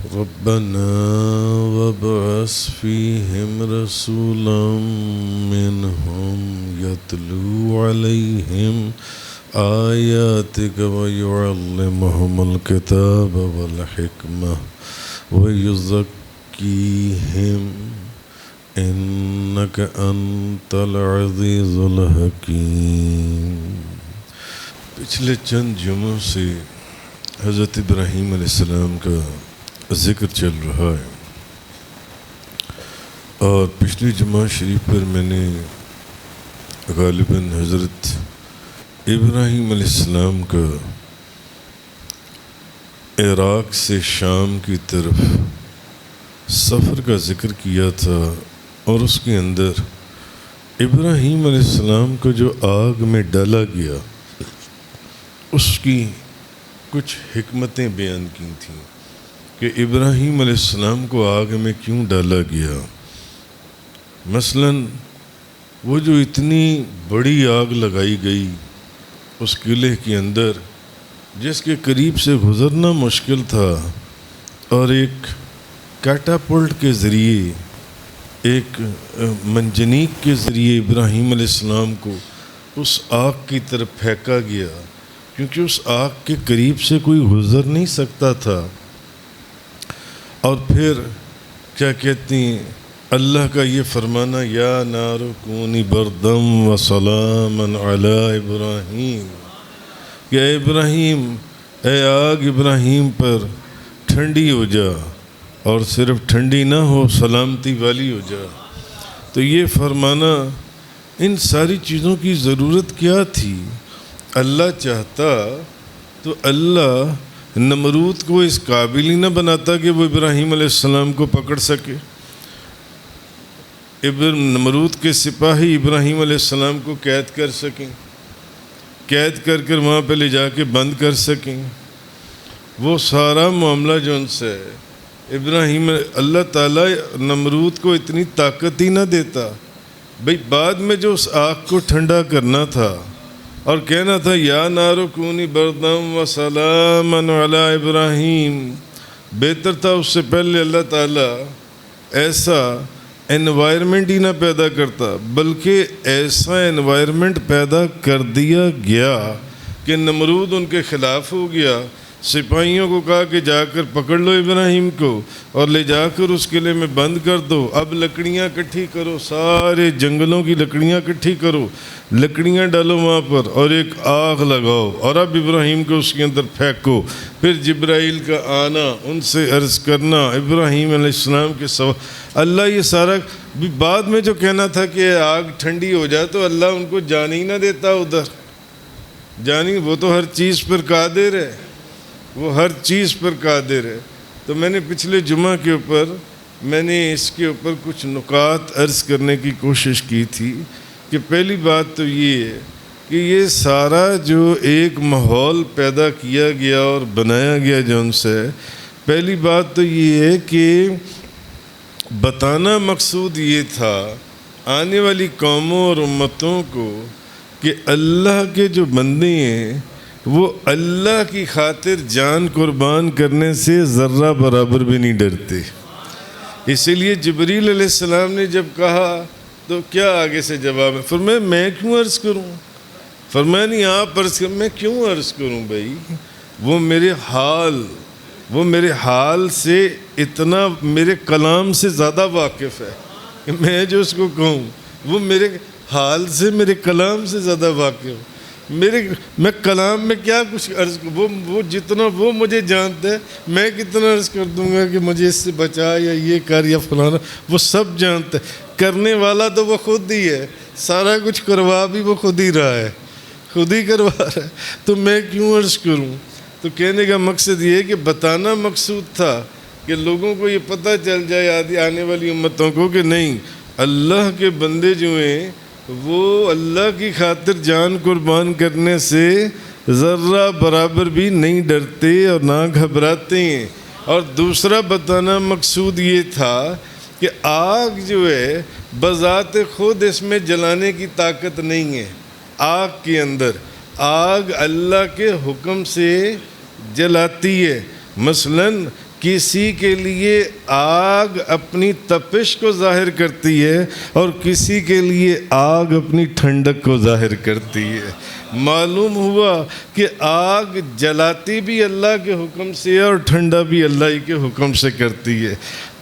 ربنا وابعث فيهم رسولا منهم يتلو عليهم آياتك ويعلمهم الكتاب والحكمة ويزكيهم إنك أنت العزيز الحكيم۔ پچھلے چند جمعوں سے حضرت ابراہیم علیہ السلام کا ذکر چل رہا ہے، اور پچھلی جمعہ شریف پر میں نے غالباً حضرت ابراہیم علیہ السلام کا عراق سے شام کی طرف سفر کا ذکر کیا تھا، اور اس کے اندر ابراہیم علیہ السلام کو جو آگ میں ڈالا گیا اس کی کچھ حکمتیں بیان کی تھیں کہ ابراہیم علیہ السلام کو آگ میں کیوں ڈالا گیا۔ مثلاً وہ جو اتنی بڑی آگ لگائی گئی اس قلعے کے اندر، جس کے قریب سے گزرنا مشکل تھا، اور ایک کیٹاپلٹ کے ذریعے، ایک منجنیق کے ذریعے ابراہیم علیہ السلام کو اس آگ کی طرف پھینکا گیا، کیونکہ اس آگ کے قریب سے کوئی گزر نہیں سکتا تھا۔ اور پھر کیا کہتی ہیں، اللہ کا یہ فرمانا، یا نار کونی بردم و سلاما علی ابراہیم، کہ اے ابراہیم، اے آگ ابراہیم پر ٹھنڈی ہو جا، اور صرف ٹھنڈی نہ ہو، سلامتی والی ہو جا۔ تو یہ فرمانا، ان ساری چیزوں کی ضرورت کیا تھی؟ اللہ چاہتا تو اللہ نمرود کو اس قابل ہی نہ بناتا کہ وہ ابراہیم علیہ السلام کو پکڑ سکے۔ نمرود کے سپاہی ابراہیم علیہ السلام کو قید کر سکیں، قید کر کر وہاں پہ لے جا کے بند کر سکیں۔ وہ سارا معاملہ جو ان سے ابراہیم، اللہ تعالیٰ نمرود کو اتنی طاقت ہی نہ دیتا۔ بھئی بعد میں جو اس آگ کو ٹھنڈا کرنا تھا اور کہنا تھا، یا نار کونی بردم و سلاما علی ابراہیم، بہتر تھا اس سے پہلے اللہ تعالیٰ ایسا انوائرمنٹ ہی نہ پیدا کرتا، بلکہ ایسا انوائرمنٹ پیدا کر دیا گیا کہ نمرود ان کے خلاف ہو گیا۔ سپاہیوں کو کہا کہ جا کر پکڑ لو ابراہیم کو اور لے جا کر اس قلعے میں بند کر دو، اب لکڑیاں اکٹھی کرو، سارے جنگلوں کی لکڑیاں اکٹھی کرو، لکڑیاں ڈالو وہاں پر، اور ایک آگ لگاؤ، اور اب ابراہیم کو اس کے اندر پھینکو۔ پھر جبرائیل کا آنا، ان سے عرض کرنا ابراہیم علیہ السلام کے سوا، اللہ یہ سارا بھی بعد میں جو کہنا تھا کہ آگ ٹھنڈی ہو جائے، تو اللہ ان کو جانے ہی نہ دیتا ادھر، جانی، وہ تو ہر چیز پر قادر ہے، وہ ہر چیز پر قادر ہے۔ تو میں نے پچھلے جمعہ کے اوپر میں نے اس کے اوپر کچھ نکات عرض کرنے کی کوشش کی تھی کہ پہلی بات تو یہ ہے کہ یہ سارا جو ایک ماحول پیدا کیا گیا اور بنایا گیا جو ان سے، پہلی بات تو یہ ہے کہ بتانا مقصود یہ تھا آنے والی قوموں اور امتوں کو کہ اللہ کے جو بندے ہیں وہ اللہ کی خاطر جان قربان کرنے سے ذرہ برابر بھی نہیں ڈرتے۔ اسی لیے جبریل علیہ السلام نے جب کہا تو کیا آگے سے جواب ہے؟ فرمایا میں کیوں عرض کروں؟ فرمایا نہیں آپ عرض کریں، میں کیوں عرض کروں بھائی؟ وہ میرے حال سے اتنا، میرے کلام سے زیادہ واقف ہے کہ میں جو اس کو کہوں، وہ میرے حال سے، میرے کلام سے زیادہ واقف ہے۔ میں کلام میں کیا کچھ عرض کروں، وہ جتنا وہ مجھے جانتے ہیں، میں کتنا عرض کر دوں گا کہ مجھے اس سے بچا یا یہ کر یا فلانا، وہ سب جانتے ہیں۔ کرنے والا تو وہ خود ہی ہے، سارا کچھ کروا بھی وہ خود ہی رہا ہے، خود ہی کروا رہا ہے، تو میں کیوں عرض کروں؟ تو کہنے کا مقصد یہ ہے کہ بتانا مقصود تھا کہ لوگوں کو یہ پتہ چل جائے، آنے والی امتوں کو، کہ نہیں، اللہ کے بندے جو ہیں وہ اللہ کی خاطر جان قربان کرنے سے ذرہ برابر بھی نہیں ڈرتے اور نہ گھبراتے ہیں۔ اور دوسرا بتانا مقصود یہ تھا کہ آگ جو ہے بذات خود اس میں جلانے کی طاقت نہیں ہے۔ آگ کے اندر آگ اللہ کے حکم سے جلاتی ہے۔ مثلاً کسی کے لیے آگ اپنی تپش کو ظاہر کرتی ہے اور کسی کے لیے آگ اپنی ٹھنڈک کو ظاہر کرتی ہے۔ معلوم ہوا کہ آگ جلاتی بھی اللہ کے حکم سے ہے اور ٹھنڈا بھی اللہ ہی کے حکم سے کرتی ہے۔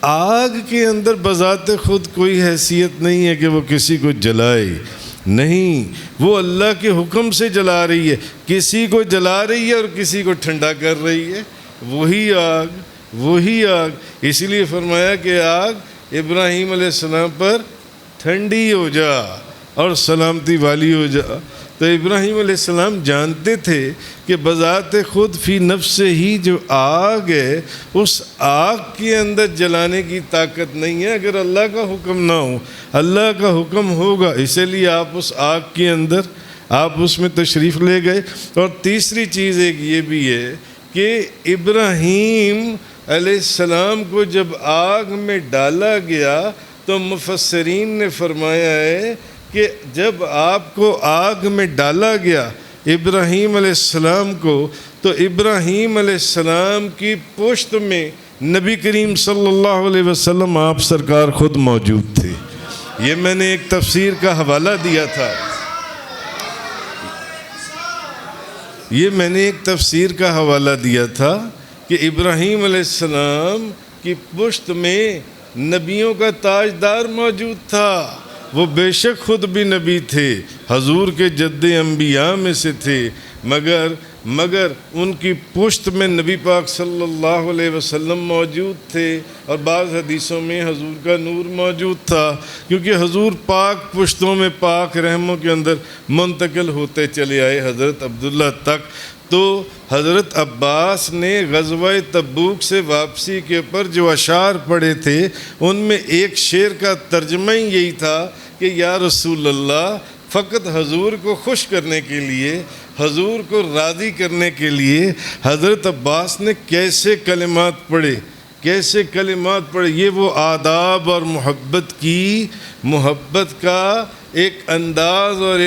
آگ کے اندر بذات خود کوئی حیثیت نہیں ہے کہ وہ کسی کو جلائے، نہیں، وہ اللہ کے حکم سے جلا رہی ہے، کسی کو جلا رہی ہے اور کسی کو ٹھنڈا کر رہی ہے، وہی آگ۔ اسی لیے فرمایا کہ آگ ابراہیم علیہ السلام پر ٹھنڈی ہو جا اور سلامتی والی ہو جا۔ تو ابراہیم علیہ السلام جانتے تھے کہ بذات خود فی نفس ہی جو آگ ہے، اس آگ کے اندر جلانے کی طاقت نہیں ہے اگر اللہ کا حکم نہ ہو۔ اللہ کا حکم ہوگا، اسی لیے آپ اس آگ کے اندر آپ اس میں تشریف لے گئے۔ اور تیسری چیز ایک یہ بھی ہے کہ ابراہیم علیہ السلام کو جب آگ میں ڈالا گیا تو مفسرین نے فرمایا ہے کہ جب آپ کو آگ میں ڈالا گیا ابراہیم علیہ السلام کو، تو ابراہیم علیہ السلام کی پشت میں نبی کریم صلی اللہ علیہ وسلم آپ سرکار خود موجود تھے۔ یہ میں نے ایک تفسیر کا حوالہ دیا تھا، کہ ابراہیم علیہ السلام کی پشت میں نبیوں کا تاجدار موجود تھا۔ وہ بے شک خود بھی نبی تھے، حضور کے جد انبیاء میں سے تھے، مگر ان کی پشت میں نبی پاک صلی اللہ علیہ وسلم موجود تھے، اور بعض حدیثوں میں حضور کا نور موجود تھا، کیونکہ حضور پاک پشتوں میں پاک رحموں کے اندر منتقل ہوتے چلے آئے حضرت عبداللہ تک۔ تو حضرت عباس نے غزوہ تبوک سے واپسی کے اوپر جو اشعار پڑھے تھے ان میں ایک شعر کا ترجمہ ہی یہی تھا کہ یا رسول اللہ، فقط حضور کو خوش کرنے کے لیے، حضور کو راضی کرنے کے لیے حضرت عباس نے کیسے کلمات پڑھے۔ یہ وہ آداب اور محبت کا ایک انداز اور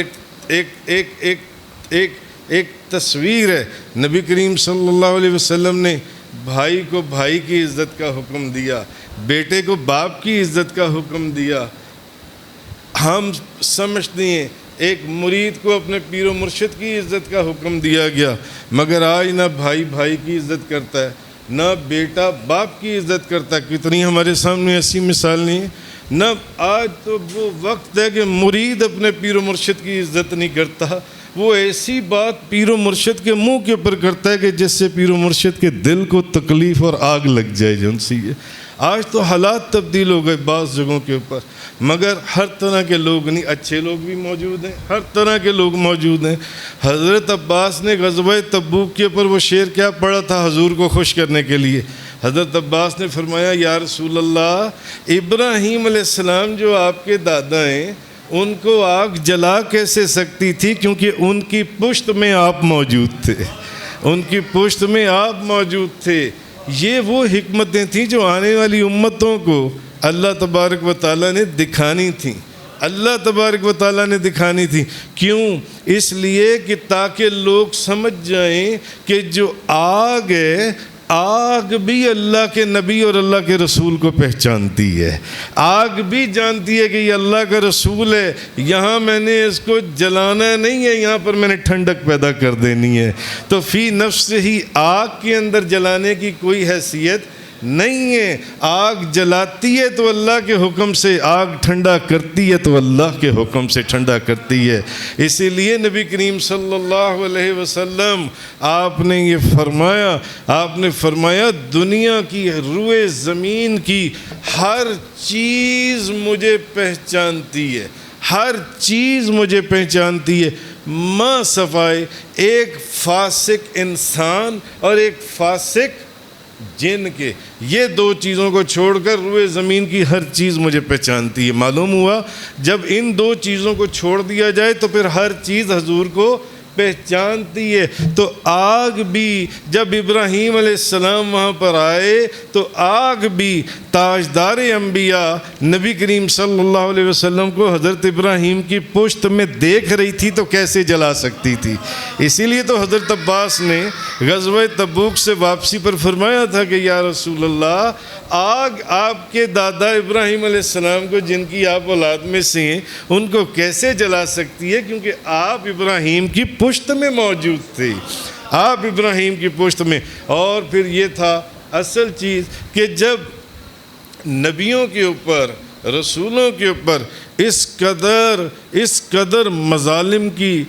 ایک تصویر ہے۔ نبی کریم صلی اللہ علیہ وسلم نے بھائی کو بھائی کی عزت کا حکم دیا، بیٹے کو باپ کی عزت کا حکم دیا۔ ہم سمجھتے ہیں ایک مرید کو اپنے پیر و مرشد کی عزت کا حکم دیا گیا، مگر آج نہ بھائی بھائی کی عزت کرتا ہے، نہ بیٹا باپ کی عزت کرتا ہے۔ کتنی ہمارے سامنے ایسی مثال نہیں ہے۔ نہ آج تو وہ وقت ہے کہ مرید اپنے پیر و مرشد کی عزت نہیں کرتا، وہ ایسی بات پیر و مرشد کے منہ کے اوپر کرتا ہے کہ جس سے پیر و مرشد کے دل کو تکلیف اور آگ لگ جائے جن سی ہے۔ آج تو حالات تبدیل ہو گئے بعض جگہوں کے اوپر، مگر ہر طرح کے لوگ نہیں، اچھے لوگ بھی موجود ہیں، ہر طرح کے لوگ موجود ہیں۔ حضرت عباس نے غزوہ تبوک کے اوپر وہ شعر کیا پڑھا تھا حضور کو خوش کرنے کے لیے؟ حضرت عباس نے فرمایا یا رسول اللہ، ابراہیم علیہ السلام جو آپ کے دادا ہیں ان کو آگ جلا کیسے سکتی تھی، کیونکہ ان کی پشت میں آپ موجود تھے۔ یہ وہ حکمتیں تھیں جو آنے والی امتوں کو اللہ تبارک و تعالیٰ نے دکھانی تھیں۔ کیوں؟ اس لیے کہ تاکہ لوگ سمجھ جائیں کہ جو آگ ہے، آگ بھی اللہ کے نبی اور اللہ کے رسول کو پہچانتی ہے، آگ بھی جانتی ہے کہ یہ اللہ کا رسول ہے، یہاں میں نے اس کو جلانا نہیں ہے، یہاں پر میں نے ٹھنڈک پیدا کر دینی ہے۔ تو فی نفس ہی آگ کے اندر جلانے کی کوئی حیثیت نہیں ہے۔ آگ جلاتی ہے تو اللہ کے حکم سے، آگ ٹھنڈا کرتی ہے تو اللہ کے حکم سے ٹھنڈا کرتی ہے۔ اسی لیے نبی کریم صلی اللہ علیہ وسلم آپ نے فرمایا دنیا کی روئے زمین کی ہر چیز مجھے پہچانتی ہے، ماں صفائے ایک فاسق انسان اور ایک فاسق جن کے، یہ دو چیزوں کو چھوڑ کر روئے زمین کی ہر چیز مجھے پہچانتی ہے۔ معلوم ہوا جب ان دو چیزوں کو چھوڑ دیا جائے تو پھر ہر چیز حضور کو پہچانتی ہے۔ تو آگ بھی جب ابراہیم علیہ السلام وہاں پر آئے تو آگ بھی تاجدار انبیاء نبی کریم صلی اللہ علیہ وسلم کو حضرت ابراہیم کی پشت میں دیکھ رہی تھی تو کیسے جلا سکتی تھی؟ اسی لیے تو حضرت عباس نے غزوہ تبوک سے واپسی پر فرمایا تھا کہ یا رسول اللہ، آگ آپ کے دادا ابراہیم علیہ السلام کو، جن کی آپ اولاد میں سے ہیں، ان کو کیسے جلا سکتی ہے؟ کیونکہ آپ ابراہیم کی پشت میں موجود تھے، آپ ابراہیم کی پشت میں۔ اور پھر یہ تھا اصل چیز کہ جب نبیوں کے اوپر، رسولوں کے اوپر اس قدر مظالم کی،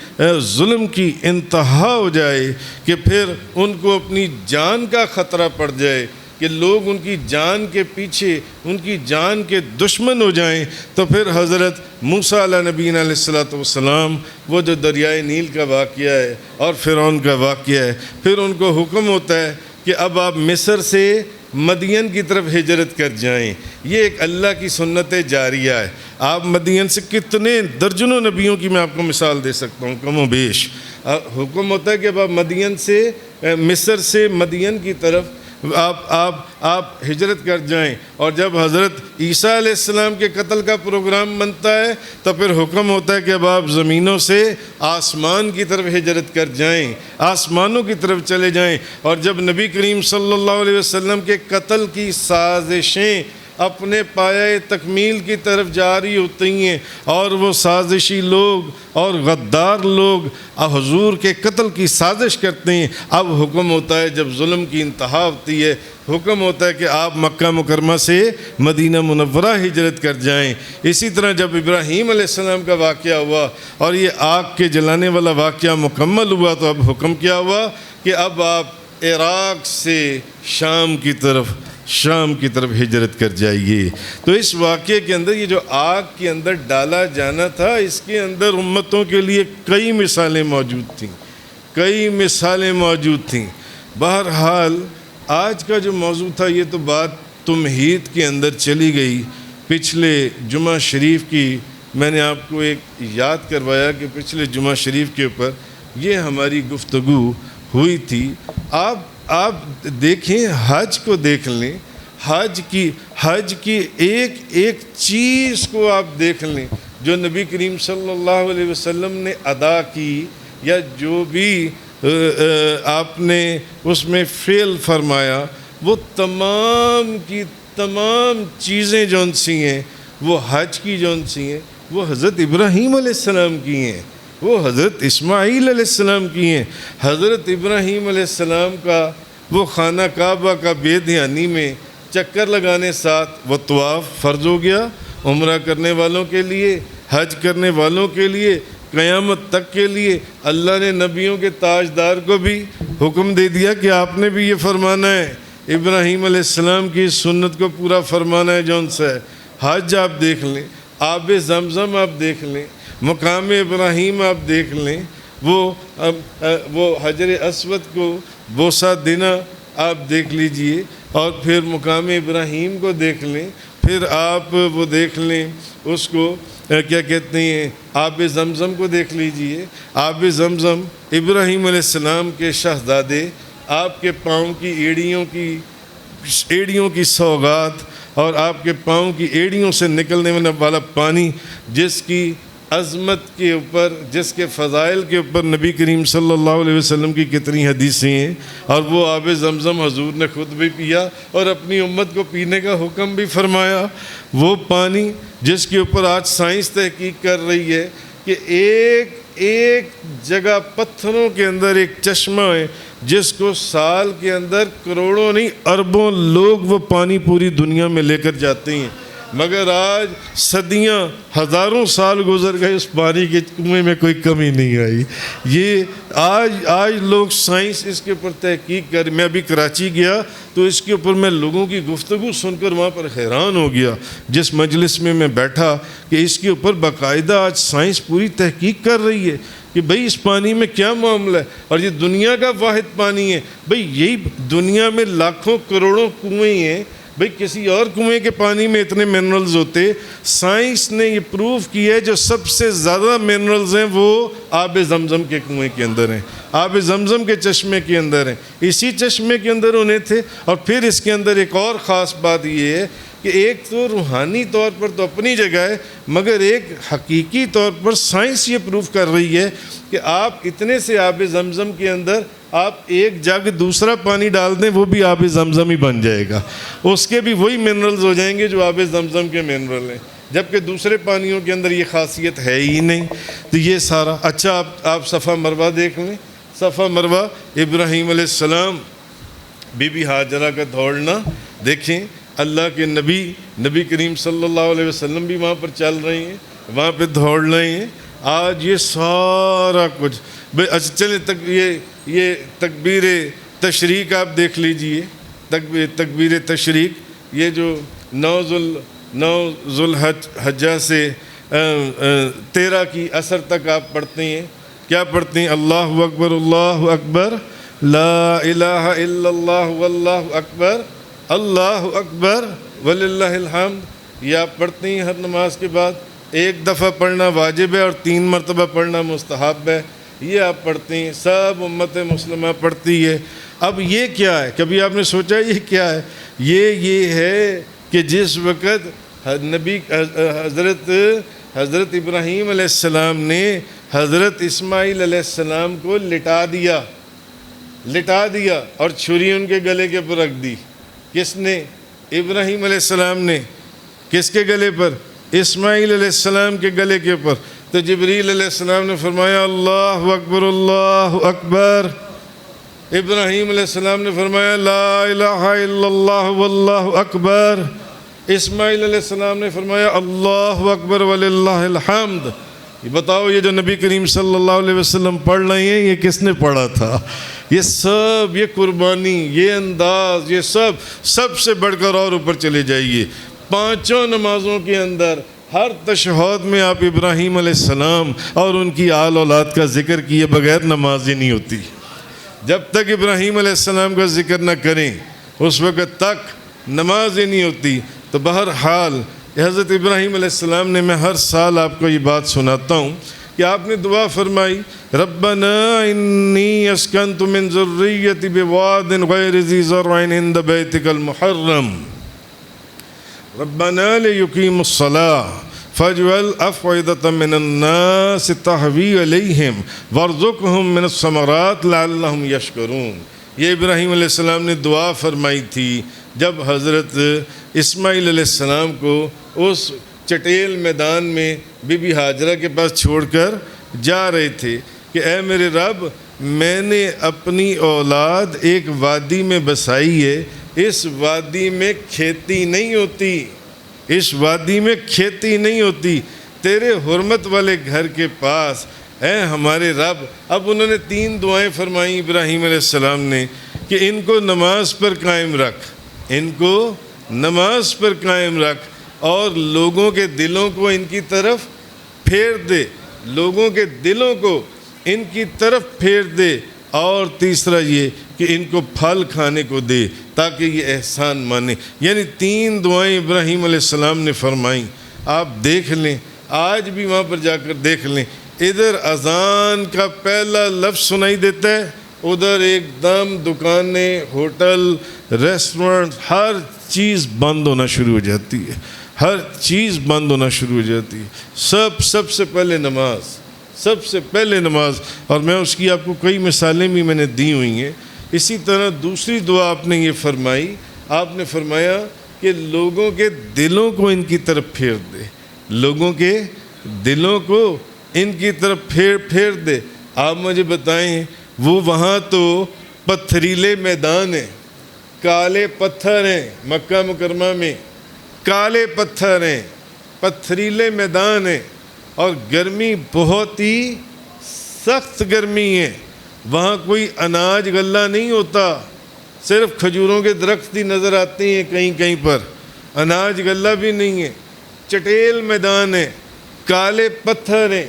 ظلم کی انتہا ہو جائے کہ پھر ان کو اپنی جان کا خطرہ پڑ جائے، کہ لوگ ان کی جان کے پیچھے، ان کی جان کے دشمن ہو جائیں، تو پھر حضرت موسیٰ علیہ نبینا علیہ السلام، وہ جو دریائے نیل کا واقعہ ہے اور فرعون کا واقعہ ہے، پھر ان کو حکم ہوتا ہے کہ اب آپ مصر سے مدین کی طرف ہجرت کر جائیں۔ یہ ایک اللہ کی سنت جاریہ ہے۔ آپ مدین سے کتنے درجنوں نبیوں کی میں آپ کو مثال دے سکتا ہوں، کم و بیش۔ حکم ہوتا ہے کہ اب آپ مدین سے، مصر سے مدین کی طرف آپ ہجرت کر جائیں۔ اور جب حضرت عیسیٰ علیہ السلام کے قتل کا پروگرام بنتا ہے تو پھر حکم ہوتا ہے کہ اب آپ زمینوں سے آسمان کی طرف ہجرت کر جائیں، آسمانوں کی طرف چلے جائیں۔ اور جب نبی کریم صلی اللہ علیہ وسلم کے قتل کی سازشیں اپنے پایہ تکمیل کی طرف جاری ہوتی ہیں اور وہ سازشی لوگ اور غدار لوگ حضور کے قتل کی سازش کرتے ہیں، اب حکم ہوتا ہے، جب ظلم کی انتہا ہوتی ہے، حکم ہوتا ہے کہ آپ مکہ مکرمہ سے مدینہ منورہ ہجرت کر جائیں۔ اسی طرح جب ابراہیم علیہ السلام کا واقعہ ہوا اور یہ آگ کے جلانے والا واقعہ مکمل ہوا تو اب حکم کیا ہوا کہ اب آپ عراق سے شام کی طرف ہجرت کر جائیے۔ تو اس واقعے کے اندر یہ جو آگ کے اندر ڈالا جانا تھا، اس کے اندر امتوں کے لیے کئی مثالیں موجود تھیں۔ بہرحال آج کا جو موضوع تھا، یہ تو بات تمہید کے اندر چلی گئی۔ پچھلے جمعہ شریف کی میں نے آپ کو ایک یاد کروایا کہ پچھلے جمعہ شریف کے اوپر یہ ہماری گفتگو ہوئی تھی۔ آپ دیکھیں، حج کو دیکھ لیں، حج کی ایک چیز کو آپ دیکھ لیں جو نبی کریم صلی اللہ علیہ وسلم نے ادا کی، یا جو بھی آپ نے اس میں فعل فرمایا، وہ تمام کی تمام چیزیں جون سی ہیں، وہ حج کی جون سی ہیں، وہ حضرت ابراہیم علیہ السلام کی ہیں، وہ حضرت اسماعیل علیہ السلام کی ہیں۔ حضرت ابراہیم علیہ السلام کا وہ خانہ کعبہ کا بے دھیانی میں چکر لگانے ساتھ وہ طواف فرض ہو گیا، عمرہ کرنے والوں کے لیے، حج کرنے والوں کے لیے، قیامت تک کے لیے۔ اللہ نے نبیوں کے تاجدار کو بھی حکم دے دیا کہ آپ نے بھی یہ فرمانا ہے، ابراہیم علیہ السلام کی سنت کو پورا فرمانا ہے جون سا ہے۔ حج آپ دیکھ لیں، آب زمزم آپ دیکھ لیں، مقام ابراہیم آپ دیکھ لیں، وہ حجر اسود کو بوسہ دینا آپ دیکھ لیجئے، اور پھر مقام ابراہیم کو دیکھ لیں، پھر آپ وہ دیکھ لیں اس کو کیا کہتے ہیں، آب زمزم کو دیکھ لیجئے۔ آب زمزم ابراہیم علیہ السلام کے شہزادے، آپ کے پاؤں کی ایڑیوں کی سوغات اور آپ کے پاؤں کی ایڑیوں سے نکلنے والا پانی، جس کی عظمت کے اوپر، جس کے فضائل کے اوپر نبی کریم صلی اللہ علیہ وسلم کی کتنی حدیثیں ہیں، اور وہ آب زمزم حضور نے خود بھی پیا اور اپنی امت کو پینے کا حکم بھی فرمایا۔ وہ پانی جس کے اوپر آج سائنس تحقیق کر رہی ہے کہ ایک جگہ پتھروں کے اندر ایک چشمہ ہے جس کو سال کے اندر کروڑوں نہیں اربوں لوگ وہ پانی پوری دنیا میں لے کر جاتے ہیں، مگر آج صدیاں ہزاروں سال گزر گئے، اس پانی کے کنویں میں کوئی کمی نہیں آئی۔ یہ آج لوگ سائنس اس کے اوپر تحقیق کر، میں ابھی کراچی گیا تو اس کے اوپر میں لوگوں کی گفتگو سن کر وہاں پر حیران ہو گیا، جس مجلس میں بیٹھا، کہ اس کے اوپر باقاعدہ آج سائنس پوری تحقیق کر رہی ہے کہ بھئی اس پانی میں کیا معاملہ ہے، اور یہ دنیا کا واحد پانی ہے۔ بھئی یہی دنیا میں لاکھوں کروڑوں کنویں ہیں، بھئی کسی اور کنویں کے پانی میں اتنے منرلز ہوتے، سائنس نے یہ پروف کیا ہے جو سب سے زیادہ منرلز ہیں وہ آب زمزم کے کنویں کے اندر ہیں، آب زمزم کے چشمے کے اندر ہیں، اسی چشمے کے اندر ہونے تھے۔ اور پھر اس کے اندر ایک اور خاص بات یہ ہے کہ ایک تو روحانی طور پر تو اپنی جگہ ہے، مگر ایک حقیقی طور پر سائنس یہ پروف کر رہی ہے کہ آپ اتنے سے آب زمزم کے اندر آپ ایک جگ دوسرا پانی ڈال دیں وہ بھی آب زمزم ہی بن جائے گا، اس کے بھی وہی منرلز ہو جائیں گے جو آب زمزم کے منرل ہیں، جبکہ دوسرے پانیوں کے اندر یہ خاصیت ہے ہی نہیں۔ تو یہ سارا اچھا آپ صفا مروہ دیکھ لیں، صفا مروہ ابراہیم علیہ السلام بی بی ہاجرہ کا دوڑنا دیکھیں، اللہ کے نبی کریم صلی اللہ علیہ وسلم بھی وہاں پر چل رہے ہیں، وہاں پہ دوڑ رہے ہیں۔ آج یہ سارا کچھ اچھا چلیں یہ تکبیر تشریق آپ دیکھ لیجئے، تکبیر تشریق یہ جو 9 ذوالحجہ سے 13 کی عصر تک آپ پڑھتے ہیں، کیا پڑھتے ہیں؟ اللہ اکبر لا الہ الا اللہ واللہ اکبر اللہ اکبر وللہ الحمد، یہ آپ پڑھتے ہیں ہر نماز کے بعد، ایک دفعہ پڑھنا واجب ہے اور 3 مرتبہ پڑھنا مستحب ہے، یہ آپ پڑھتے ہیں، سب امت مسلمہ پڑھتی ہے۔ اب یہ کیا ہے؟ کبھی آپ نے سوچا یہ کیا ہے؟ یہ ہے کہ جس وقت حضرت ابراہیم علیہ السلام نے حضرت اسماعیل علیہ السلام کو لٹا دیا اور چھری ان کے گلے کے پر رکھ دی، کس نے؟ ابراہیم علیہ السلام نے۔ کس کے گلے پر؟ اسماعیل علیہ السلام کے گلے کے اوپر۔ تو جبریل علیہ السلام نے فرمایا اللہ اکبر اللہ اکبر، ابراہیم علیہ السلام نے فرمایا لا الہ الا اللہ واللہ اکبر، اسماعیل علیہ السلام نے فرمایا اللہ اکبر وللہ الحمد۔ یہ بتاؤ یہ جو نبی کریم صلی اللہ علیہ وسلم پڑھ رہے ہیں یہ کس نے پڑھا تھا؟ یہ سب، یہ قربانی، یہ انداز، یہ سب سے بڑھ کر اور اوپر چلے جائیے۔ 5 نمازوں کے اندر ہر تشہد میں آپ ابراہیم علیہ السلام اور ان کی آل اولاد کا ذکر کیے بغیر نماز ہی نہیں ہوتی۔ جب تک ابراہیم علیہ السلام کا ذکر نہ کریں اس وقت تک نماز ہی نہیں ہوتی۔ تو بہرحال حضرت ابراہیم علیہ السلام نے، میں ہر سال آپ کو یہ بات سناتا ہوں کہ آپ نے دعا فرمائی ربنا انی اسکنت من ذریتی بواد غیر ذی زرع عند بیتک المحرم ربنا لیقیموا الصلاة فاجعل افئدة من الناس تهوی الیہم وارزقهم من الثمرات لعلهم یشکرون۔ یہ ابراہیم علیہ السلام نے دعا فرمائی تھی جب حضرت اسماعیل علیہ السلام کو اس چٹیل میدان میں بی بی ہاجرہ کے پاس چھوڑ کر جا رہے تھے کہ اے میرے رب، میں نے اپنی اولاد ایک وادی میں بسائی ہے، اس وادی میں کھیتی نہیں ہوتی، اس وادی میں کھیتی نہیں ہوتی، تیرے حرمت والے گھر کے پاس اے ہمارے رب۔ اب انہوں نے 3 دعائیں فرمائیں ابراہیم علیہ السلام نے کہ ان کو نماز پر قائم رکھ، ان کو نماز پر قائم رکھ اور لوگوں کے دلوں کو ان کی طرف پھیر دے، لوگوں کے دلوں کو ان کی طرف پھیر دے، اور تیسرا یہ کہ ان کو پھل کھانے کو دے تاکہ یہ احسان مانے۔ یعنی 3 دعائیں ابراہیم علیہ السلام نے فرمائیں۔ آپ دیکھ لیں، آج بھی وہاں پر جا کر دیکھ لیں، ادھر اذان کا پہلا لفظ سنائی دیتا ہے، ادھر ایک دم دکانیں، ہوٹل، ریسٹورنٹ، ہر چیز بند ہونا شروع ہو جاتی ہے، ہر چیز بند ہونا شروع ہو جاتی ہے۔ سب سے پہلے نماز، سب سے پہلے نماز۔ اور میں اس کی آپ کو کئی مثالیں بھی میں نے دی ہوئی ہیں۔ اسی طرح دوسری دعا آپ نے یہ فرمائی، آپ نے فرمایا کہ لوگوں کے دلوں کو ان کی طرف پھیر دے، لوگوں کے دلوں کو ان کی طرف پھیر دے۔ آپ مجھے بتائیں، وہ وہاں تو پتھریلے میدان ہیں، کالے پتھر ہیں، مکہ مکرمہ میں کالے پتھر ہیں، پتھریلے میدان ہیں، اور گرمی بہت ہی سخت گرمی ہے، وہاں کوئی اناج غلہ نہیں ہوتا، صرف کھجوروں کے درخت ہی نظر آتے ہیں کہیں پر، اناج غلہ بھی نہیں ہے، چٹیل میدان ہے، کالے پتھر ہیں،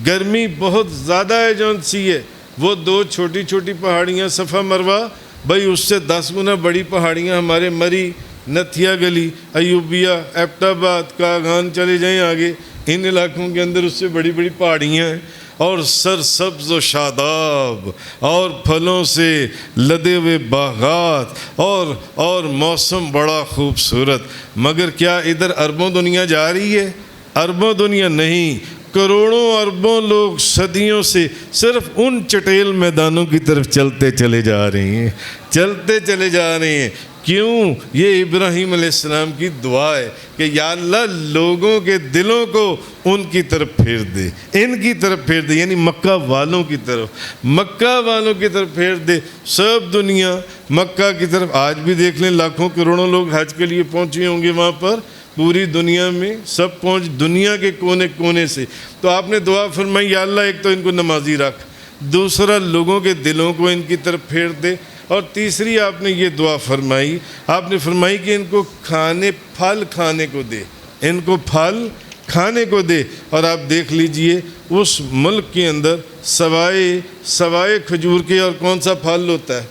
گرمی بہت زیادہ ہے جون سی ہے۔ وہ 2 چھوٹی چھوٹی پہاڑیاں صفا مروہ، بھائی اس سے 10 گنا بڑی پہاڑیاں ہمارے مری نتھیا گلی، ایوبیہ، ایبٹ آباد، کاغان، چلے جائیں آگے، ان علاقوں کے اندر اس سے بڑی بڑی پہاڑیاں ہیں اور سرسبز و شاداب اور پھلوں سے لدے ہوئے باغات اور موسم بڑا خوبصورت. مگر کیا ادھر اربوں دنیا جا رہی ہے؟ اربوں دنیا نہیں، کروڑوں اربوں لوگ صدیوں سے صرف ان چٹیل میدانوں کی طرف چلتے چلے جا رہے ہیں، چلتے چلے جا رہے ہیں. کیوں؟ یہ ابراہیم علیہ السلام کی دعا ہے کہ یا اللہ لوگوں کے دلوں کو ان کی طرف پھیر دے، ان کی طرف پھیر دے، یعنی مکہ والوں کی طرف، مکہ والوں کی طرف پھیر دے. سب دنیا مکہ کی طرف، آج بھی دیکھ لیں لاکھوں کروڑوں لوگ حج کے لیے پہنچے ہوں گے وہاں پر، پوری دنیا میں سب پہنچ، دنیا کے کونے کونے سے. تو آپ نے دعا فرمائی یا اللہ ایک تو ان کو نمازی رکھ، دوسرا لوگوں کے دلوں کو ان کی طرف پھیر دے، اور تیسری آپ نے یہ دعا فرمائی، آپ نے فرمائی کہ ان کو پھل کھانے کو دے، ان کو پھل کھانے کو دے. اور آپ دیکھ لیجئے اس ملک کے اندر سوائے کھجور کے اور کون سا پھل ہوتا ہے؟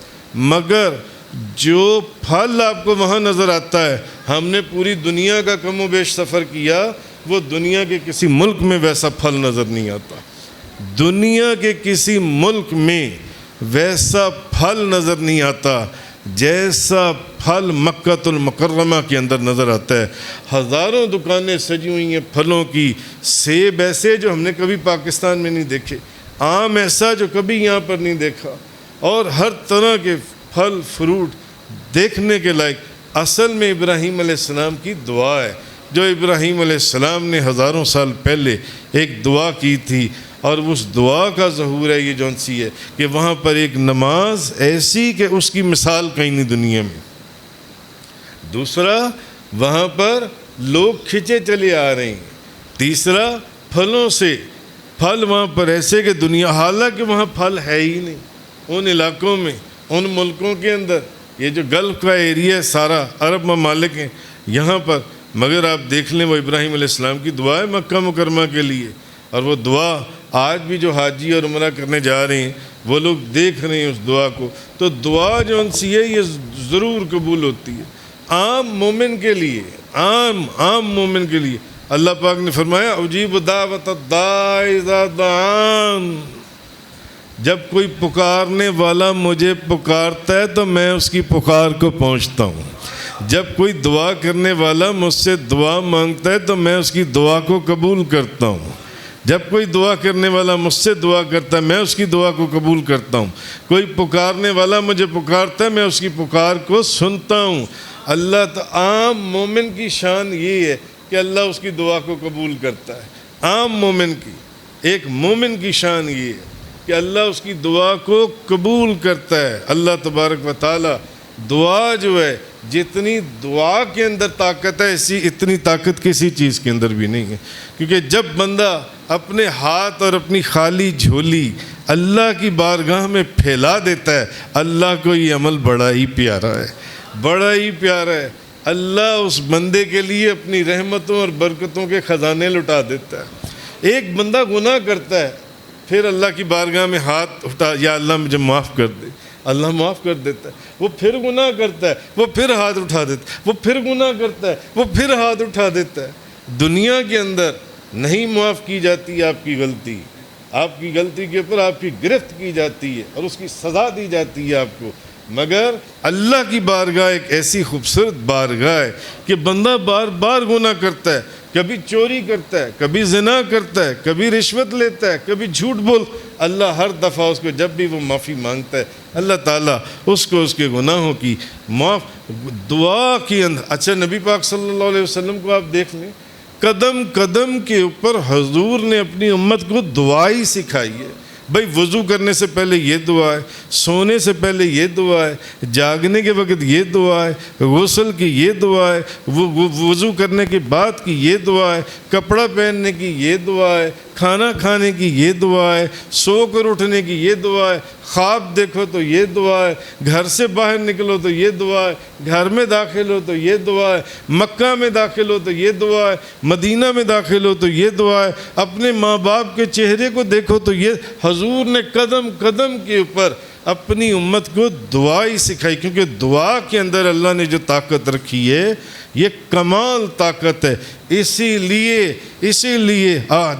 مگر جو پھل آپ کو وہاں نظر آتا ہے، ہم نے پوری دنیا کا کم و بیش سفر کیا، وہ دنیا کے کسی ملک میں ویسا پھل نظر نہیں آتا. دنیا کے کسی ملک میں ویسا پھل نظر نہیں آتا جیسا پھل مکہ المکرمہ کے اندر نظر آتا ہے. ہزاروں دکانیں سجی ہوئی ہیں پھلوں کی، سیب ایسے جو ہم نے کبھی پاکستان میں نہیں دیکھے، آم ایسا جو کبھی یہاں پر نہیں دیکھا، اور ہر طرح کے پھل فروٹ دیکھنے کے لائق. اصل میں ابراہیم علیہ السلام کی دعا ہے، جو ابراہیم علیہ السلام نے ہزاروں سال پہلے ایک دعا کی تھی، اور اس دعا کا ظہور ہے یہ جون سی ہے کہ وہاں پر ایک نماز ایسی کہ اس کی مثال کہیں نہیں دنیا میں. دوسرا وہاں پر لوگ کھچے چلے آ رہے ہیں. تیسرا پھلوں سے، پھل وہاں پر ایسے کہ دنیا، حالانکہ وہاں پھل ہے ہی نہیں ان علاقوں میں، ان ملکوں کے اندر. یہ جو گلف کا ایریا ہے سارا عرب ممالک ہیں یہاں پر، مگر آپ دیکھ لیں وہ ابراہیم علیہ السلام کی دعا ہے مکہ مکرمہ کے لیے. اور وہ دعا آج بھی جو حاجی اور عمرہ کرنے جا رہے ہیں وہ لوگ دیکھ رہے ہیں اس دعا کو. تو دعا جو ان سی ہے یہ ضرور قبول ہوتی ہے عام مومن کے لیے، عام مومن کے لیے. اللہ پاک نے فرمایا اجیب دعوت الداعی اذا دعان، جب کوئی پکارنے والا مجھے پکارتا ہے تو میں اس کی پکار کو پہنچتا ہوں. جب کوئی دعا کرنے والا مجھ سے دعا مانگتا ہے تو میں اس کی دعا کو قبول کرتا ہوں. جب کوئی دعا کرنے والا مجھ سے دعا کرتا ہے میں اس کی دعا کو قبول کرتا ہوں. کوئی پکارنے والا مجھے پکارتا ہے میں اس کی پکار کو سنتا ہوں. اللہ تو عام مومن کی شان یہ ہے کہ اللہ اس کی دعا کو قبول کرتا ہے. عام مومن کی، ایک مومن کی شان یہ ہے کہ اللہ اس کی دعا کو قبول کرتا ہے. اللہ تبارک و تعالی دعا جو ہے، جتنی دعا کے اندر طاقت ہے اتنی طاقت کسی چیز کے اندر بھی نہیں ہے. کیونکہ جب بندہ اپنے ہاتھ اور اپنی خالی جھولی اللہ کی بارگاہ میں پھیلا دیتا ہے، اللہ کو یہ عمل بڑا ہی پیارا ہے، بڑا ہی پیارا ہے. اللہ اس بندے کے لیے اپنی رحمتوں اور برکتوں کے خزانے لٹا دیتا ہے. ایک بندہ گناہ کرتا ہے، پھر اللہ کی بارگاہ میں ہاتھ اٹھا، یا اللہ مجھے معاف کر دے، اللہ معاف کر دیتا ہے. وہ پھر گناہ کرتا ہے، وہ پھر ہاتھ اٹھا دیتا ہے، وہ پھر گناہ کرتا ہے، وہ پھر ہاتھ اٹھا دیتا ہے. دنیا کے اندر نہیں معاف کی جاتی آپ کی غلطی، آپ کی غلطی کے اوپر آپ کی گرفت کی جاتی ہے اور اس کی سزا دی جاتی ہے آپ کو. مگر اللہ کی بارگاہ ایک ایسی خوبصورت بارگاہ ہے کہ بندہ بار بار گناہ کرتا ہے، کبھی چوری کرتا ہے، کبھی زنا کرتا ہے، کبھی رشوت لیتا ہے، کبھی جھوٹ بول، اللہ ہر دفعہ اس کو جب بھی وہ معافی مانگتا ہے اللہ تعالیٰ اس کو اس کے گناہوں کی معاف دعا کی اندر. اچھا نبی پاک صلی اللہ علیہ وسلم کو آپ دیکھ لیں، قدم قدم کے اوپر حضور نے اپنی امت کو دعائی سکھائی ہے. بھائی وضو کرنے سے پہلے یہ دعا ہے، سونے سے پہلے یہ دعا ہے، جاگنے کے وقت یہ دعا ہے، غسل کی یہ دعا ہے، وضو کرنے کے بعد کی یہ دعا ہے، کپڑا پہننے کی یہ دعا ہے، کھانا کھانے کی یہ دعا ہے، سو کر اٹھنے کی یہ دعا ہے، خواب دیکھو تو یہ دعا ہے، گھر سے باہر نکلو تو یہ دعا ہے، گھر میں داخل ہو تو یہ دعا ہے، مکہ میں داخل ہو تو یہ دعا ہے، مدینہ میں داخل ہو تو یہ دعا ہے، اپنے ماں باپ کے چہرے کو دیکھو تو یہ. حضور نے قدم قدم کے اوپر اپنی امت کو دعا ہی سکھائی، کیونکہ دعا کے اندر اللہ نے جو طاقت رکھی ہے یہ کمال طاقت ہے۔ اسی لیے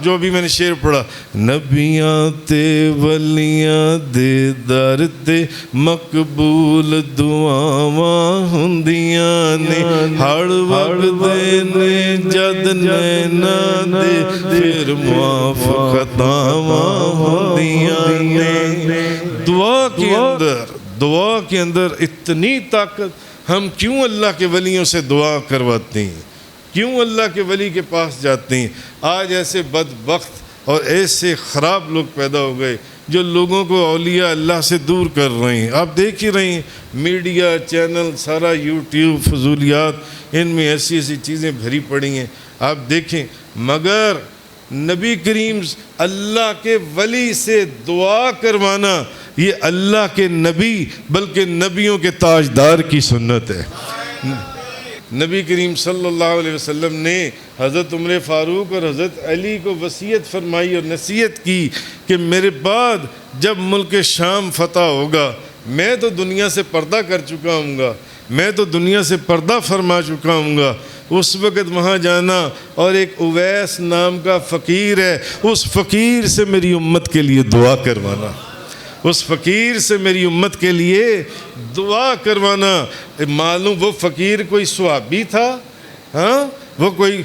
جو بھی میں نے شعر پڑھا، نبیاں تے ولیاں دے در تے مقبول دعاواں ہوندیاں نے، ہر وقت نے جد نینا دے پھر معاف خطاواں ہوندیاں نے۔ دعا کے اندر اتنی طاقت، ہم کیوں اللہ کے ولیوں سے دعا کرواتے ہیں، کیوں اللہ کے ولی کے پاس جاتے ہیں؟ آج ایسے بدبخت اور ایسے خراب لوگ پیدا ہو گئے جو لوگوں کو اولیاء اللہ سے دور کر رہے ہیں۔ آپ دیکھ ہی رہے ہیں میڈیا چینل، سارا یوٹیوب، فضولیات، ان میں ایسی چیزیں بھری پڑی ہیں، آپ دیکھیں۔ مگر نبی کریم اللہ کے ولی سے دعا کروانا یہ اللہ کے نبی بلکہ نبیوں کے تاجدار کی سنت ہے۔ نبی کریم صلی اللہ علیہ وسلم نے حضرت عمر فاروق اور حضرت علی کو وصیت فرمائی اور نصیحت کی کہ میرے بعد جب ملک شام فتح ہوگا، میں تو دنیا سے پردہ کر چکا ہوں گا، میں تو دنیا سے پردہ فرما چکا ہوں گا، اس وقت وہاں جانا اور ایک اویس نام کا فقیر ہے، اس فقیر سے میری امت کے لیے دعا کروانا، اس فقیر سے میری امت کے لیے دعا کروانا۔ معلوم وہ فقیر کوئی صحابی تھا؟ ہاں، وہ کوئی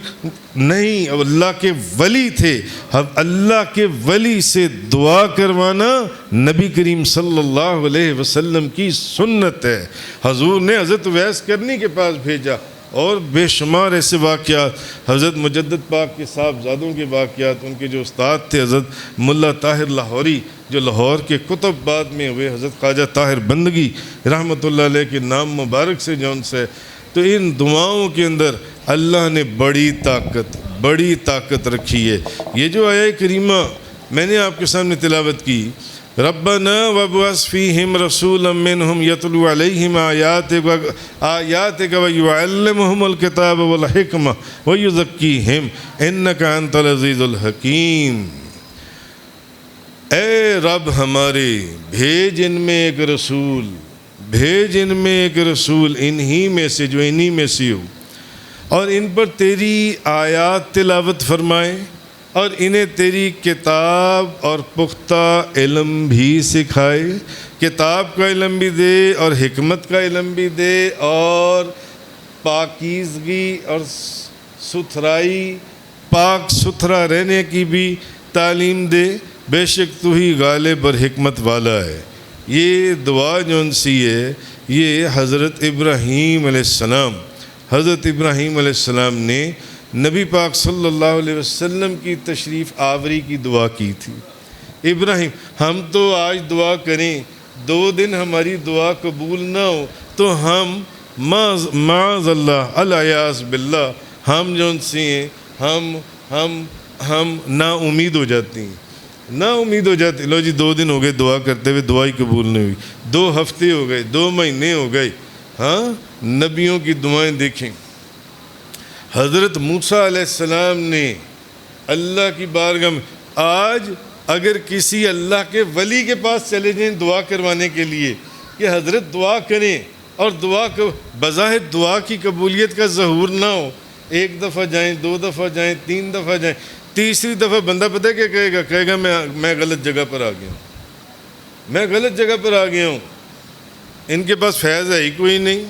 نہیں، اللہ کے ولی تھے۔ اللہ کے ولی سے دعا کروانا نبی کریم صلی اللہ علیہ وسلم کی سنت ہے۔ حضور نے حضرت اویس کرنی کے پاس بھیجا، اور بے شمار ایسے واقعات، حضرت مجدد پاک کے صاحبزادوں کے واقعات، ان کے جو استاد تھے حضرت ملا طاہر لاہوری جو لاہور کے کتب بعد میں ہوئے، حضرت خواجہ طاہر بندگی رحمۃ اللہ علیہ کے نام مبارک سے جون سے، تو ان دعاؤں کے اندر اللہ نے بڑی طاقت رکھی ہے۔ یہ جو آیہ کریمہ میں نے آپ کے سامنے تلاوت کی، ربنا وابعث فیہم رسولا منہم یتلو علیہم آیاتک ویعلمہم الکتاب والحکمہ ویزکیہم انک انت العزیز الحکیم۔ اے رب ہمارے، بھیج ان میں ایک رسول، انہی میں سے جو انہی میں سے ہو، اور ان پر تیری آیات تلاوت فرمائے، اور انہیں تیری کتاب اور پختہ علم بھی سکھائے، کتاب کا علم بھی دے اور حکمت کا علم بھی دے، اور پاکیزگی اور ستھرائی، پاک ستھرا رہنے کی بھی تعلیم دے، بے شک تو ہی غالب اور حکمت والا ہے۔ یہ دعا جون سی ہے، یہ حضرت ابراہیم علیہ السلام نے نبی پاک صلی اللہ علیہ وسلم کی تشریف آوری کی دعا کی تھی۔ ابراہیم، ہم تو آج دعا کریں، 2 دن ہماری دعا قبول نہ ہو تو ہم معاذ اللہ العیاذ باللہ ہم جون سی ہیں ہم نا امید ہو جاتی ہیں، لو جی 2 دن ہو گئے دعا کرتے ہوئے، دعا ہی قبول نہیں ہوئی، 2 ہفتے ہو گئے، 2 مہینے ہو گئے۔ ہاں، نبیوں کی دعائیں دیکھیں۔ حضرت موسیٰ علیہ السلام نے اللہ کی بارگاہ میں، آج اگر کسی اللہ کے ولی کے پاس چلے جائیں دعا کروانے کے لیے کہ حضرت دعا کریں، اور بظاہر دعا کی قبولیت کا ظہور نہ ہو، 1 دفعہ جائیں، 2 دفعہ جائیں، 3 دفعہ جائیں، تیسری دفعہ بندہ پتہ کیا کہے گا میں غلط جگہ پر آ گیا ہوں، ان کے پاس فیض ہے ہی کوئی نہیں،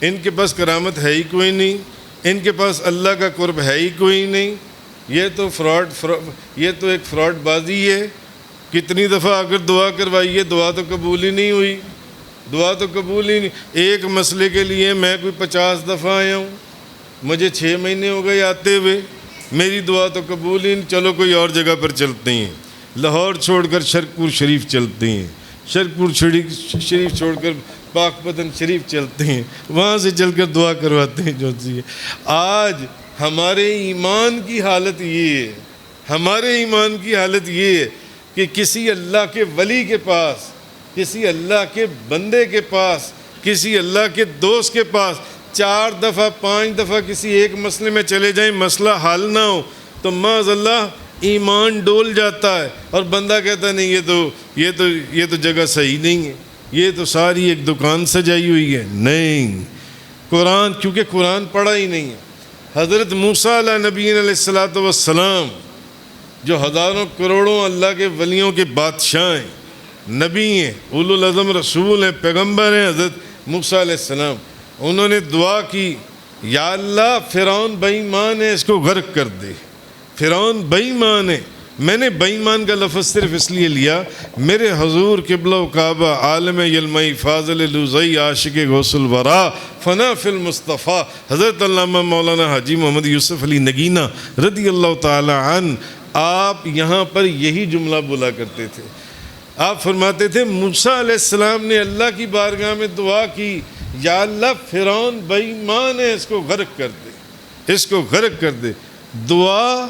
ان کے پاس کرامت ہے ہی کوئی نہیں، ان کے پاس اللہ کا قرب ہے ہی کوئی نہیں، یہ تو ایک فراڈ بازی ہے۔ کتنی دفعہ اگر دعا کروائی ہے، دعا تو قبول ہی نہیں، ایک مسئلے کے لیے میں کوئی 50 دفعہ آیا ہوں، مجھے 6 مہینے ہو گئے آتے ہوئے، میری دعا تو قبول ہی نہیں۔ چلو کوئی اور جگہ پر چلتے ہیں، لاہور چھوڑ کر شرکپور شریف چلتے ہیں، شرکپور شریف چھوڑ کر پاک پتن شریف چلتے ہیں، وہاں سے چل کر دعا کرواتے ہیں جو سی ہے۔ آج ہمارے ایمان کی حالت یہ ہے کہ کسی اللہ کے ولی کے پاس، کسی اللہ کے بندے کے پاس، کسی اللہ کے دوست کے پاس 4 دفعہ 5 دفعہ کسی ایک مسئلے میں چلے جائیں، مسئلہ حل نہ ہو تو معاذ اللہ ایمان ڈول جاتا ہے اور بندہ کہتا ہے نہیں یہ تو جگہ صحیح نہیں ہے، یہ تو ساری ایک دکان سجائی ہوئی ہے۔ نہیں، قرآن، کیونکہ قرآن پڑھا ہی نہیں ہے۔ حضرت موسیٰ علیہ نبی علیہ الصلوۃ والسلام جو ہزاروں کروڑوں اللہ کے ولیوں کے بادشاہ ہیں، نبی ہیں، اولو العزم رسول ہیں، پیغمبر ہیں، حضرت موسیٰ علیہ السلام، انہوں نے دعا کی یا اللہ فرعون بے ایمان ہے، اس کو غرق کر دے۔ فرعون بے ایمان ہے۔ میں نے بے ایمان کا لفظ صرف اس لیے لیا، میرے حضور قبلہ و کعبہ عالم یلمئی فاضل لوزئی عاشق غوث الورا فنا فی المصطفیٰ حضرت علامہ مولانا حاجی محمد یوسف علی نگینہ رضی اللہ تعالی عنہ، آپ یہاں پر یہی جملہ بولا کرتے تھے۔ آپ فرماتے تھے موسیٰ علیہ السلام نے اللہ کی بارگاہ میں دعا کی یا اللہ فرعون بے ایمان ہے، اس کو غرق کر دے، اس کو غرق کر دے۔ دعا،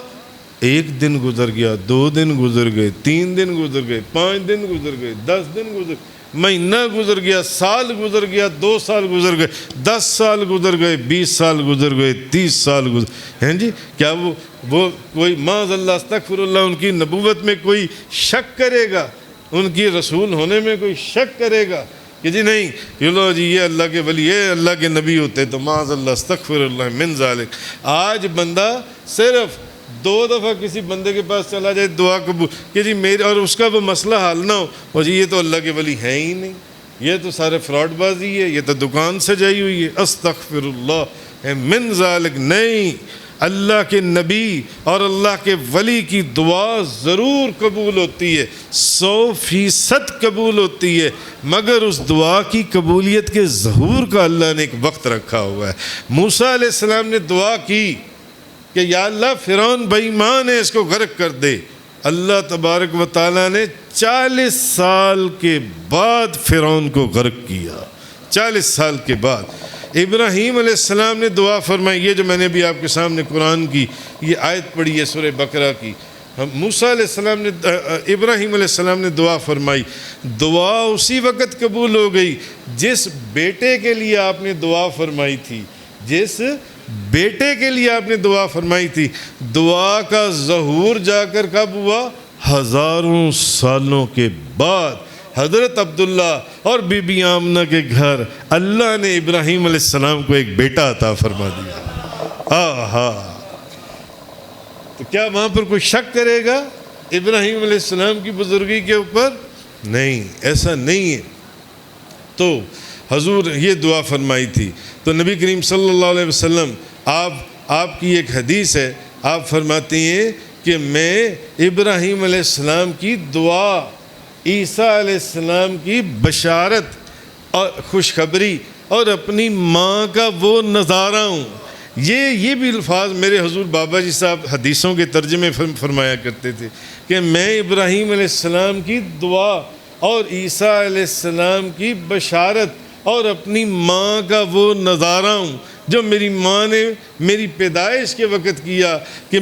ایک دن گزر گیا، 2 دن گزر گئے، 3 دن گزر گئے، 5 دن گزر گئے، 10 دن گزر گئے، مہینہ گزر گیا، سال گزر گیا، 2 سال گزر گئے، 10 سال گزر گئے، 20 سال گزر گئے، 30 سال گزر ہیں جی۔ کیا وہ کوئی معاذ اللہ استغفر اللہ ان کی نبوت میں کوئی شک کرے گا؟ ان کی رسول ہونے میں کوئی شک کرے گا کہ جی نہیں یہ لو جی یہ اللہ کے ولی، یہ اللہ کے نبی ہوتے تو معاذ اللہ استغفر اللہ من ذالک۔ آج بندہ صرف 2 دفعہ کسی بندے کے پاس چلا جائے دعا قبول کہ جی میرے، اور اس کا وہ مسئلہ حل نہ ہو، اور جی یہ تو اللہ کے ولی ہیں ہی نہیں، یہ تو سارے فراڈ بازی ہے، یہ تو دکان سجائی ہوئی ہے، استغفر اللہ من ذالک۔ نہیں، اللہ کے نبی اور اللہ کے ولی کی دعا ضرور قبول ہوتی ہے، 100% قبول ہوتی ہے، مگر اس دعا کی قبولیت کے ظہور کا اللہ نے ایک وقت رکھا ہوا ہے۔ موسیٰ علیہ السلام نے دعا کی کہ یا اللہ فرعون بے ایمان ہے، اس کو غرق کر دے۔ اللہ تبارک و تعالیٰ نے 40 سال کے بعد فرعون کو غرق کیا، 40 سال کے بعد۔ ابراہیم علیہ السلام نے دعا فرمائی، یہ جو میں نے بھی آپ کے سامنے قرآن کی یہ آیت پڑھی ہے سورہ بقرہ کی، موسیٰ علیہ السلام نے ابراہیم علیہ السلام نے دعا فرمائی، دعا اسی وقت قبول ہو گئی جس بیٹے کے لیے آپ نے دعا فرمائی تھی، جس بیٹے کے لیے آپ نے دعا فرمائی تھی۔ دعا کا ظہور جا کر کب ہوا؟ ہزاروں سالوں کے بعد حضرت عبداللہ اور بی بی آمنہ کے گھر اللہ نے ابراہیم علیہ السلام کو ایک بیٹا عطا فرما دیا۔ آہا، تو کیا وہاں پر کوئی شک کرے گا ابراہیم علیہ السلام کی بزرگی کے اوپر؟ نہیں، ایسا نہیں ہے۔ تو حضور یہ دعا فرمائی تھی، تو نبی کریم صلی اللہ علیہ وسلم آپ کی ایک حدیث ہے، آپ فرماتی ہیں کہ میں ابراہیم علیہ السلام کی دعا، عیسیٰ علیہ السلام کی بشارت اور خوشخبری اور اپنی ماں کا وہ نظارہ ہوں۔ یہ بھی الفاظ میرے حضور بابا جی صاحب حدیثوں کے ترجمے فرمایا کرتے تھے کہ میں ابراہیم علیہ السلام کی دعا اور عیسیٰ علیہ السلام کی بشارت اور اپنی ماں کا وہ نظارہ ہوں جو میری ماں نے میری پیدائش کے وقت کیا، کہ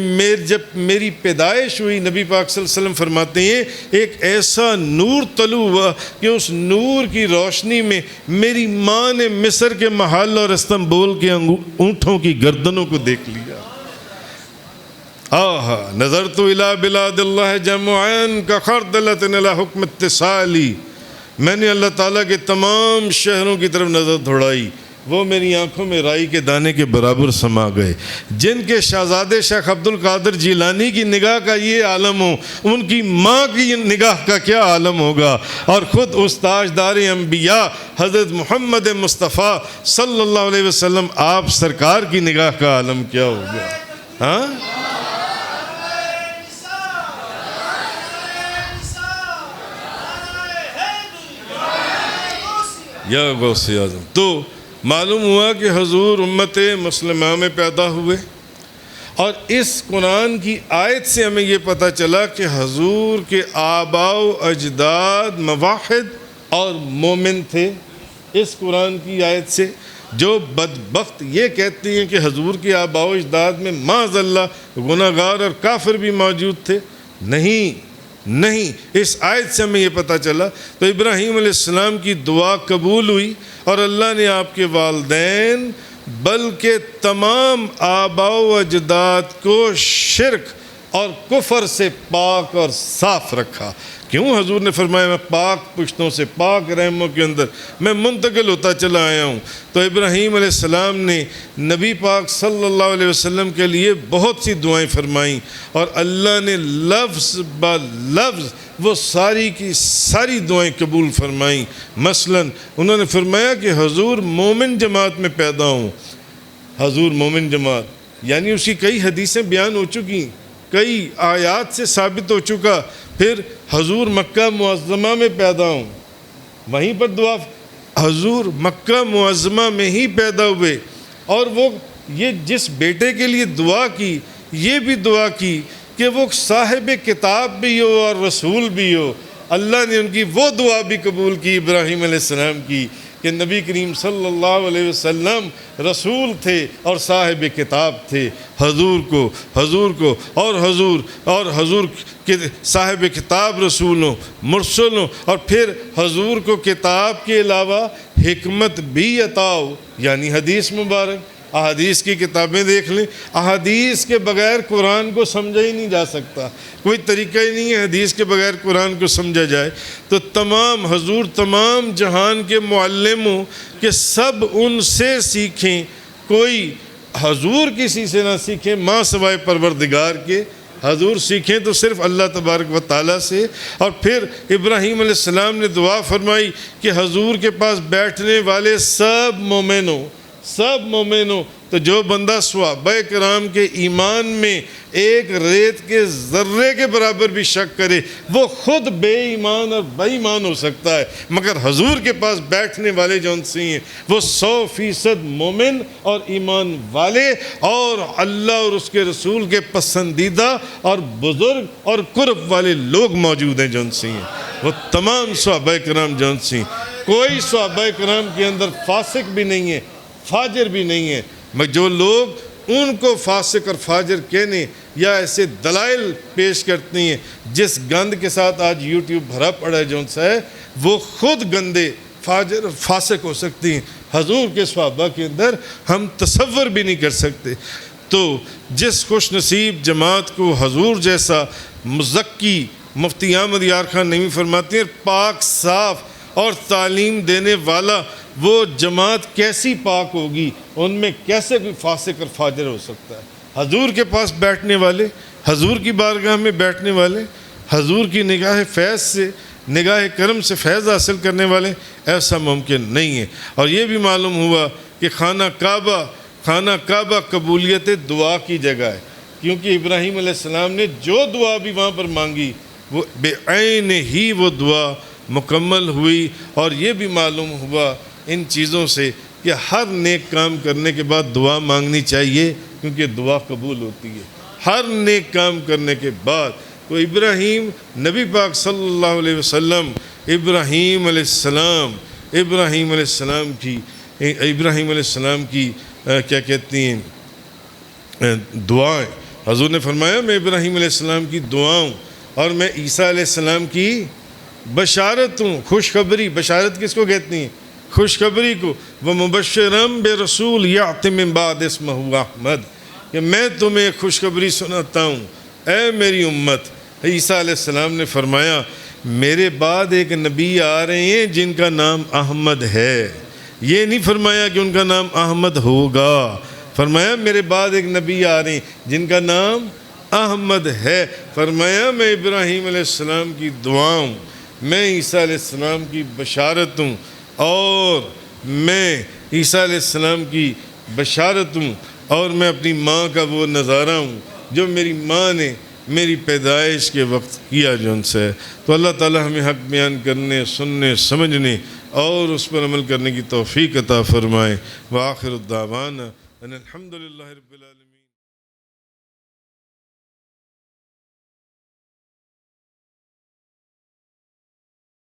جب میری پیدائش ہوئی نبی پاک صلی اللہ علیہ وسلم فرماتے ہیں ایک ایسا نور طلوع ہوا کہ اس نور کی روشنی میں میری ماں نے مصر کے محل اور استنبول کے اونٹوں کی گردنوں کو دیکھ لیا۔ آہا، نظرت الی بلاد اللہ جمعان کخردلۃ الی حکم اتصالی، میں نے اللہ تعالیٰ کے تمام شہروں کی طرف نظر دوڑائی، وہ میری آنکھوں میں رائی کے دانے کے برابر سما گئے۔ جن کے شہزادے شیخ عبد القادر جیلانی کی نگاہ کا یہ عالم ہو، ان کی ماں کی نگاہ کا کیا عالم ہوگا؟ اور خود اس تاجدار انبیاء حضرت محمد مصطفیٰ صلی اللہ علیہ وسلم آپ سرکار کی نگاہ کا عالم کیا ہوگا؟ ہاں؟ یا غوث اعظم۔ تو معلوم ہوا کہ حضور امت مسلمہ میں پیدا ہوئے، اور اس قرآن کی آیت سے ہمیں یہ پتہ چلا کہ حضور کے آباء و اجداد موحد اور مومن تھے۔ اس قرآن کی آیت سے جو بدبخت یہ کہتی ہیں کہ حضور کے آباء و اجداد میں معاذ اللہ گناہ گار اور کافر بھی موجود تھے، نہیں، اس آیت سے ہمیں یہ پتہ چلا۔ تو ابراہیم علیہ السلام کی دعا قبول ہوئی اور اللہ نے آپ کے والدین بلکہ تمام آباء و اجداد کو شرک اور کفر سے پاک اور صاف رکھا۔ کیوں حضور نے فرمایا میں پاک پشتوں سے، پاک رحموں کے اندر میں منتقل ہوتا چلا آیا ہوں؟ تو ابراہیم علیہ السلام نے نبی پاک صلی اللہ علیہ وسلم کے لیے بہت سی دعائیں فرمائیں، اور اللہ نے لفظ با لفظ وہ ساری کی ساری دعائیں قبول فرمائیں۔ مثلا انہوں نے فرمایا کہ حضور مومن جماعت میں پیدا ہوں۔ حضور مومن جماعت یعنی اس کی کئی حدیثیں بیان ہو چکی، کئی آیات سے ثابت ہو چکا۔ پھر حضور مکہ معظمہ میں پیدا ہوں، وہیں پر دعا، حضور مکہ معظمہ میں ہی پیدا ہوئے، اور وہ یہ جس بیٹے کے لیے دعا کی، یہ بھی دعا کی کہ وہ صاحب کتاب بھی ہو اور رسول بھی ہو۔ اللہ نے ان کی وہ دعا بھی قبول کی ابراہیم علیہ السلام کی کہ نبی کریم صلی اللہ علیہ وسلم رسول تھے اور صاحب کتاب تھے۔ حضور کو اور حضور کے صاحب کتاب رسول ہوں، مرسل ہوں، اور پھر حضور کو کتاب کے علاوہ حکمت بھی عطا ہو، یعنی حدیث مبارک۔ احادیث کی کتابیں دیکھ لیں، احادیث کے بغیر قرآن کو سمجھا ہی نہیں جا سکتا، کوئی طریقہ ہی نہیں ہے حدیث کے بغیر قرآن کو سمجھا جائے۔ تو تمام حضور تمام جہان کے معلموں کہ سب ان سے سیکھیں، کوئی حضور کسی سے نہ سیکھیں ماں سوائے پروردگار کے، حضور سیکھیں تو صرف اللہ تبارک و تعالیٰ سے۔ اور پھر ابراہیم علیہ السلام نے دعا فرمائی کہ حضور کے پاس بیٹھنے والے سب مومن ہوں، تو جو بندہ صحابہ کرام کے ایمان میں ایک ریت کے ذرے کے برابر بھی شک کرے وہ خود بے ایمان اور بے ایمان ہو سکتا ہے، مگر حضور کے پاس بیٹھنے والے جو ان سے ہیں وہ 100% مومن اور ایمان والے اور اللہ اور اس کے رسول کے پسندیدہ اور بزرگ اور قرب والے لوگ موجود ہیں جو ان سے ہیں، وہ تمام صحابہ کرام جو ان سے ہیں۔ کوئی صحابہ کرام کے اندر فاسق بھی نہیں ہے، فاجر بھی نہیں ہے، مگر جو لوگ ان کو فاسق اور فاجر کہنے یا ایسے دلائل پیش کرتے ہیں، جس گند کے ساتھ آج یوٹیوب بھرا پڑا ہے جون سا ہے، وہ خود گندے فاجر اور فاسق ہو سکتی ہیں۔ حضور کے صحابہ کے اندر ہم تصور بھی نہیں کر سکتے۔ تو جس خوش نصیب جماعت کو حضور جیسا مزکی مفتی احمد یار خان نعیمی فرماتے ہیں پاک صاف اور تعلیم دینے والا وہ جماعت کیسی پاک ہوگی، ان میں کیسے کوئی فاسق اور فاجر ہو سکتا ہے؟ حضور کے پاس بیٹھنے والے، حضور کی بارگاہ میں بیٹھنے والے، حضور کی نگاہ فیض سے، نگاہ کرم سے فیض حاصل کرنے والے، ایسا ممکن نہیں ہے۔ اور یہ بھی معلوم ہوا کہ خانہ کعبہ قبولیت دعا کی جگہ ہے، کیونکہ ابراہیم علیہ السلام نے جو دعا بھی وہاں پر مانگی وہ بے عین ہی وہ دعا مکمل ہوئی۔ اور یہ بھی معلوم ہوا ان چیزوں سے کہ ہر نیک کام کرنے کے بعد دعا مانگنی چاہیے، کیونکہ دعا قبول ہوتی ہے ہر نیک کام کرنے کے بعد۔ تو ابراہیم نبی پاک صلی اللہ علیہ وسلم ابراہیم علیہ السلام کی کیا کہتی ہیں دعائیں، حضور نے فرمایا میں ابراہیم علیہ السلام کی دعاؤں اور میں عیسیٰ علیہ السلام کی بشارت ہوں، خوشخبری۔ بشارت کس کو کہتی ہیں؟ خوشخبری کو۔ وَمُبَشِّرًا بِرَسُولٍ يَأْتِي مِن بَعْدِهِ اسْمُهُ احمد، کہ میں تمہیں خوشخبری سناتا ہوں اے میری امت۔ عیسیٰ علیہ السلام نے فرمایا میرے بعد ایک نبی آ رہے ہیں جن کا نام احمد ہے، یہ نہیں فرمایا کہ ان کا نام احمد ہوگا، فرمایا میرے بعد ایک نبی آ رہے ہیں جن کا نام احمد ہے۔ فرمایا میں ابراہیم علیہ السلام کی دعاؤں، میں عیسیٰ علیہ السلام کی بشارت ہوں، اور میں عیسیٰ علیہ السلام کی بشارت ہوں، اور میں اپنی ماں کا وہ نظارہ ہوں جو میری ماں نے میری پیدائش کے وقت کیا جو ان سے ہے۔ تو اللہ تعالی ہمیں حق بیان کرنے، سننے، سمجھنے اور اس پر عمل کرنے کی توفیق عطا فرمائے۔ وآخر الدعوانا ان الحمدللہ رب العالمین۔